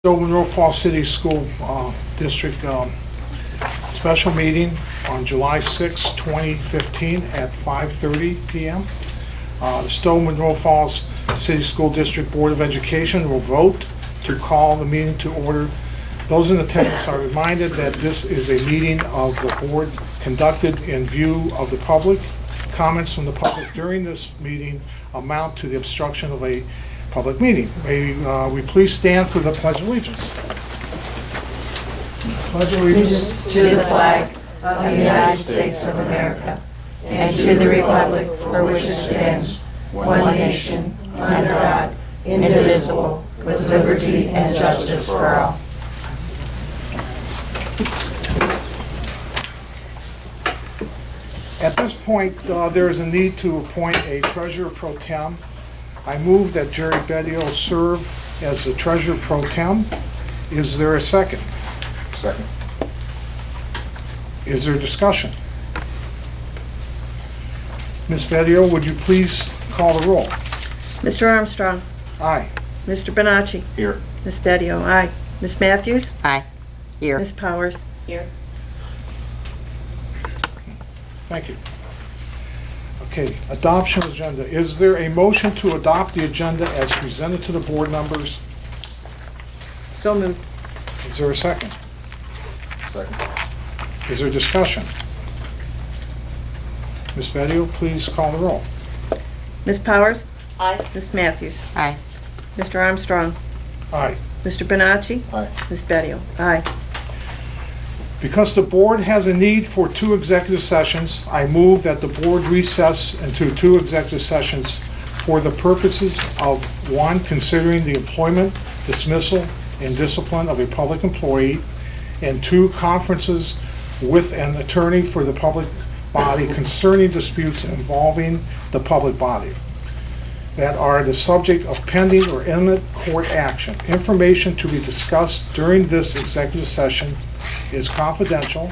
Stow Munroe Falls City School District special meeting on July 6, 2015 at 5:30 p.m. The Stow Munroe Falls City School District Board of Education will vote to call the meeting to order. Those in attendance are reminded that this is a meeting of the board conducted in view of the public. Comments from the public during this meeting amount to the obstruction of a public meeting. May we please stand for the Pledge of Allegiance. Pledge of Allegiance to the flag of the United States of America and to the republic for which it stands, one nation, under God, indivisible, with liberty and justice for all. At this point, there is a need to appoint a treasurer pro tem. I move that Jerry Bedio serve as the treasurer pro tem. Is there a second? Second. Is there discussion? Ms. Bedio, would you please call the roll? Mr. Armstrong. Aye. Mr. Bonacci. Here. Ms. Bedio, aye. Ms. Matthews. Aye. Here. Ms. Powers. Here. Thank you. Okay, adoption agenda. Is there a motion to adopt the agenda as presented to the board members? So moved. Is there a second? Second. Is there discussion? Ms. Bedio, please call the roll. Ms. Powers. Aye. Ms. Matthews. Aye. Mr. Armstrong. Aye. Mr. Bonacci. Aye. Ms. Bedio, aye. Because the board has a need for 2 executive sessions, I move that the board recess into 2 executive sessions for the purposes of 1, considering the employment, dismissal, and discipline of a public employee, and 2, conferences with an attorney for the public body concerning disputes involving the public body that are the subject of pending or imminent court action. Information to be discussed during this executive session is confidential.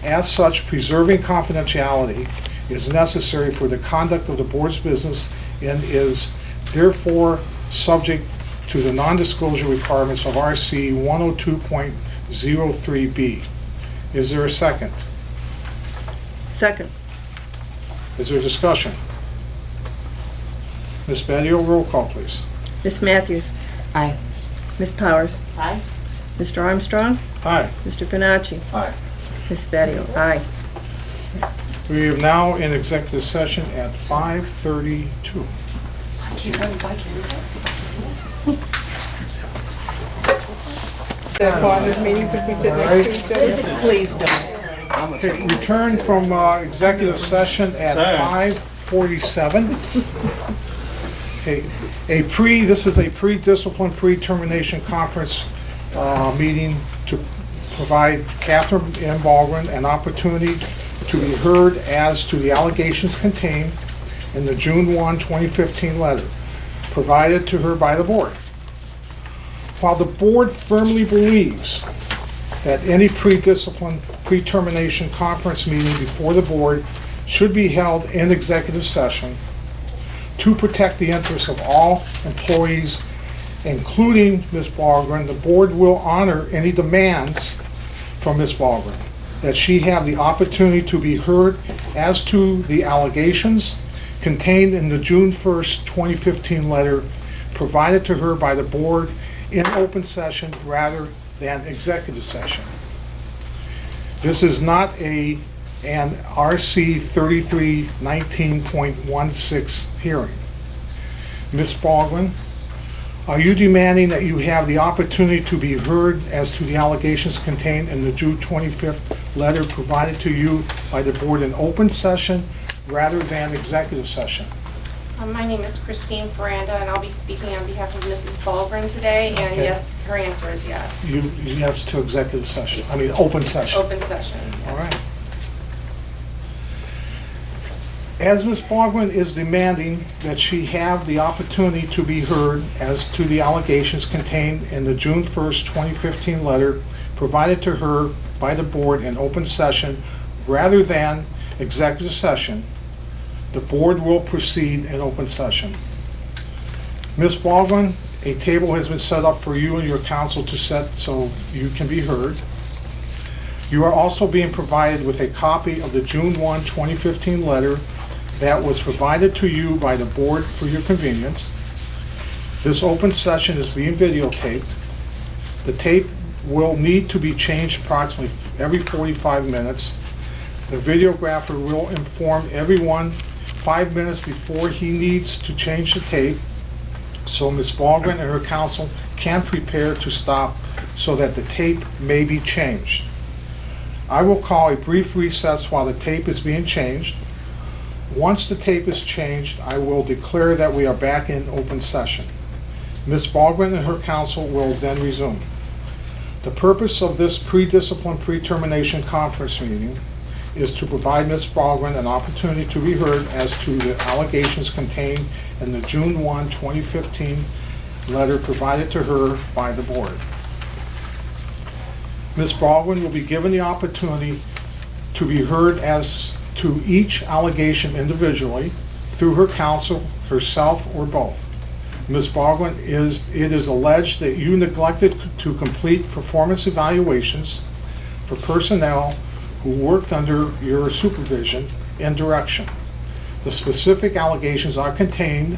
As such, preserving confidentiality is necessary for the conduct of the board's business and is therefore subject to the non-disclosure requirements of RC 102.03B. Is there a second? Second. Is there discussion? Ms. Bedio, roll call, please. Ms. Matthews. Aye. Ms. Powers. Aye. Mr. Armstrong. Aye. Mr. Bonacci. Aye. Ms. Bedio, aye. We are now in executive session at 5:32. Please don't. Okay, return from executive session at 5:47. Okay, this is a pre-discipline, pre-termination conference meeting to provide Catherine M. Baldwin an opportunity to be heard as to the allegations contained in the June 1, 2015 letter provided to her by the board. While the board firmly believes that any pre-discipline, pre-termination conference meeting before the board should be held in executive session to protect the interests of all employees, including Ms. Baldwin, the board will honor any demands from Ms. Baldwin that she have the opportunity to be heard as to the allegations contained in the June 1st, 2015 letter provided to her by the board in open session rather than executive session. This is not an RC 3319.16 hearing. Ms. Baldwin, are you demanding that you have the opportunity to be heard as to the allegations contained in the June 25th letter provided to you by the board in open session rather than executive session? My name is Christine Ferranda, and I'll be speaking on behalf of Mrs. Baldwin today, and Okay. yes, her answer is yes. Yes to executive session, open session. Open session, yes. All right. As Ms. Baldwin is demanding that she have the opportunity to be heard as to the allegations contained in the June 1st, 2015 letter provided to her by the board in open session rather than executive session, the board will proceed in open session. Ms. Baldwin, A table has been set up for you and your counsel to set so you can be heard. You are also being provided with a copy of the June 1, 2015 letter that was provided to you by the board for your convenience. This open session is being videotaped. The tape will need to be changed approximately every 45 minutes. The videographer will inform everyone 5 minutes before he needs to change the tape, so Ms. Ballgren and her counsel can prepare to stop so that the tape may be changed. I will call a brief recess while the tape is being changed. Once the tape is changed, I will declare that we are back in open session. Ms. Ballgren and her counsel will then resume. The purpose of this pre-discipline pre-termination conference meeting is to provide Ms. Ballgren an opportunity to be heard as to the allegations contained in the June 1, 2015 letter provided to her by the board. Ms. Baldwin will be given the opportunity to be heard as to each allegation individually through her counsel, herself, or both. Ms. Baldwin, it is alleged that you neglected to complete performance evaluations for personnel who worked under your supervision and direction. The specific allegations are contained,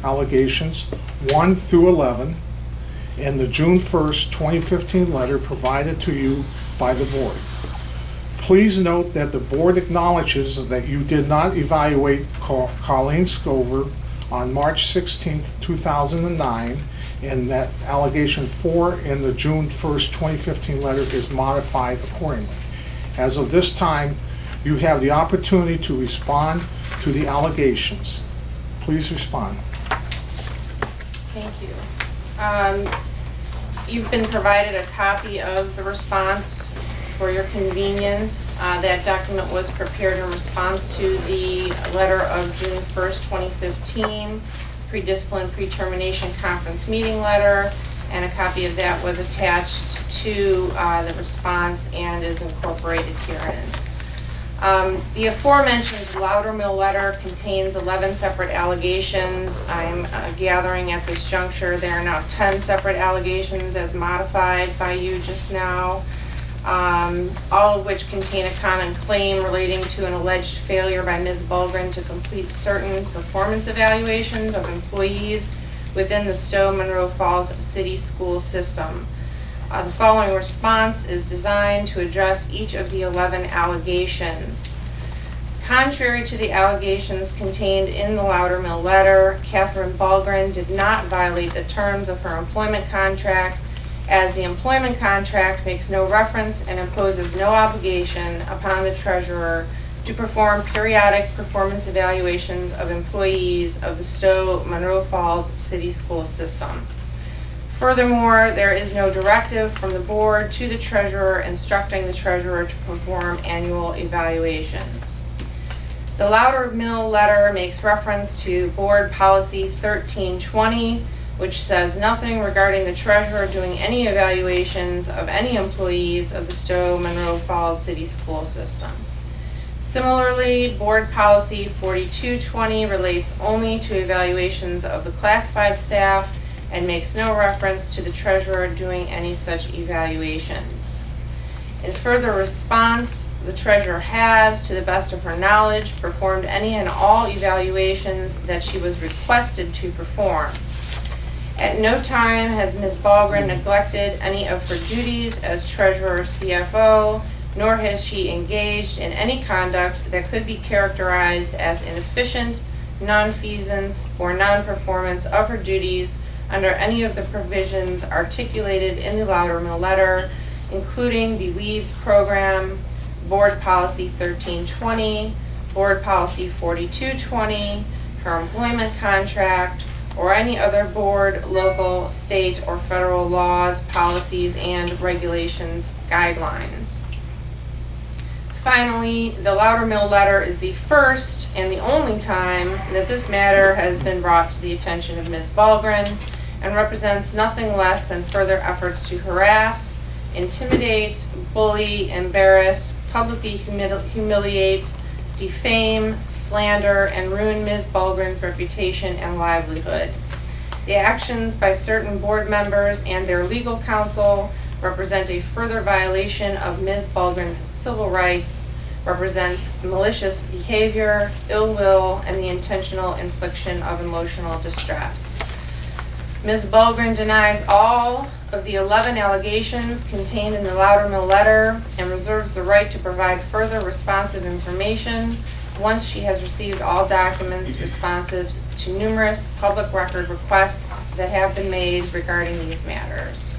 allegations 1 through 11, in the June 1st, 2015 letter provided to you by the board. Please note that the board acknowledges that you did not evaluate Colleen Scover on March 16th, 2009, and that allegation 4 in the June 1st, 2015 letter is modified accordingly. As of this time, you have the opportunity to respond to the allegations. Please respond. Thank you. You've been provided a copy of the response for your convenience. That document was prepared in response to the letter of June 1st, 2015, pre-discipline, pre-termination conference meeting letter, and a copy of that was attached to the response and is incorporated herein. The aforementioned Loudermill letter contains 11 separate allegations. I'm gathering at this juncture there are now 10 separate allegations as modified by you just now, all of which contain a common claim relating to an alleged failure by Ms. Bulgren to complete certain performance evaluations of employees within the Stow Munroe Falls City School System. The following response is designed to address each of the 11 allegations. Contrary to the allegations contained in the Loudermill letter, Catherine Bulgren did not violate the terms of her employment contract, as the employment contract makes no reference and imposes no obligation upon the treasurer to perform periodic performance evaluations of employees of the Stow Munroe Falls City School System. Furthermore, there is no directive from the board to the treasurer instructing the treasurer to perform annual evaluations. The Loudermill letter makes reference to Board Policy 1320, which says nothing regarding the treasurer doing any evaluations of any employees of the Stow Munroe Falls City School System. Similarly, Board Policy 4220 relates only to evaluations of the classified staff and makes no reference to the treasurer doing any such evaluations. In further response, the treasurer has, to the best of her knowledge, performed any and all evaluations that she was requested to perform. At no time has Ms. Bulgren neglected any of her duties as treasurer CFO, nor has she engaged in any conduct that could be characterized as inefficient, nonfeasance, or non-performance of her duties under any of the provisions articulated in the Loudermill letter, including the LEADS program, Board Policy 1320, Board Policy 4220, her employment contract, or any other board, local, state, or federal laws, policies, and regulations, guidelines. Finally, the Loudermill letter is the first and the only time that this matter has been brought to the attention of Ms. Bulgren, and represents nothing less than further efforts to harass, intimidate, bully, embarrass, publicly humiliate, defame, slander, and ruin Ms. Bulgren's reputation and livelihood. The actions by certain board members and their legal counsel represent a further violation of Ms. Bulgren's civil rights, represent malicious behavior, ill will, and the intentional infliction of emotional distress. Ms. Bulgren denies all of the 11 allegations contained in the Loudermill letter and reserves the right to provide further responsive information once she has received all documents responsive to numerous public record requests that have been made regarding these matters.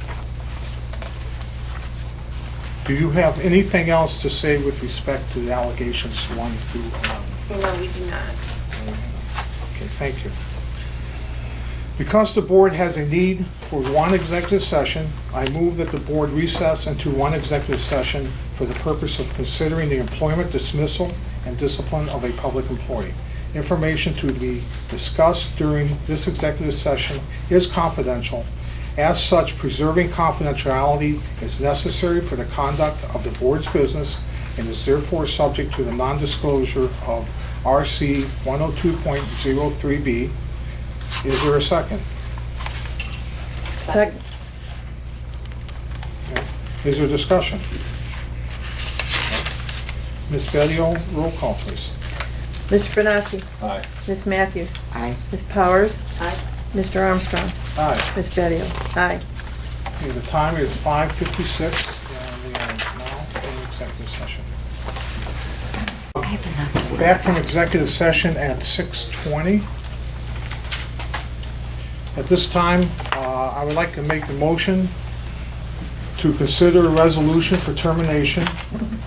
Do you have anything else to say with respect to the allegations 1 through 11? No, we do not. Okay, thank you. Because the board has a need for one executive session, I move that the board recess into one executive session for the purpose of considering the employment dismissal and discipline of a public employee. Information to be discussed during this executive session is confidential. As such, preserving confidentiality is necessary for the conduct of the board's business and is therefore subject to the non-disclosure of RC 102.03B. Is there a second? Second. Is there discussion? Ms. Bedio, roll call, please. Mr. Bonacci? Aye. Ms. Matthews? Aye. Ms. Powers? Aye. Mr. Armstrong? Aye. Ms. Bedio? Aye. Okay, the time is 5:56, and we are now in executive session. Back from executive session at 6:20. At this time, I would like to make a motion to consider a resolution for termination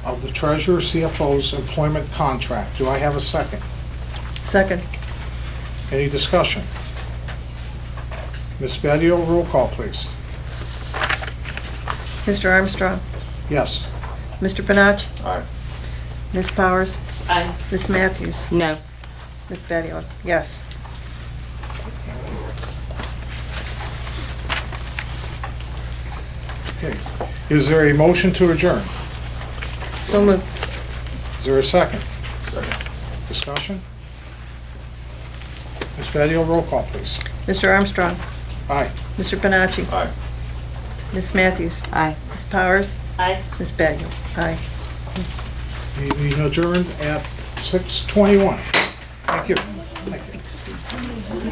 of the treasurer CFO's employment contract. Do I have a second? Second. Any discussion? Ms. Bedio, roll call, please. Mr. Armstrong? Yes. Mr. Bonacci? Aye. Ms. Powers? Aye. Ms. Matthews? No. Ms. Bedio? Yes. Okay. Is there a motion to adjourn? So moved. Is there a second? Second. Discussion? Ms. Bedio, roll call, please. Mr. Armstrong? Aye. Mr. Bonacci? Aye. Ms. Matthews? Aye. Ms. Powers? Aye. Ms. Bedio? Aye. Meeting adjourned at 6:21. Thank you.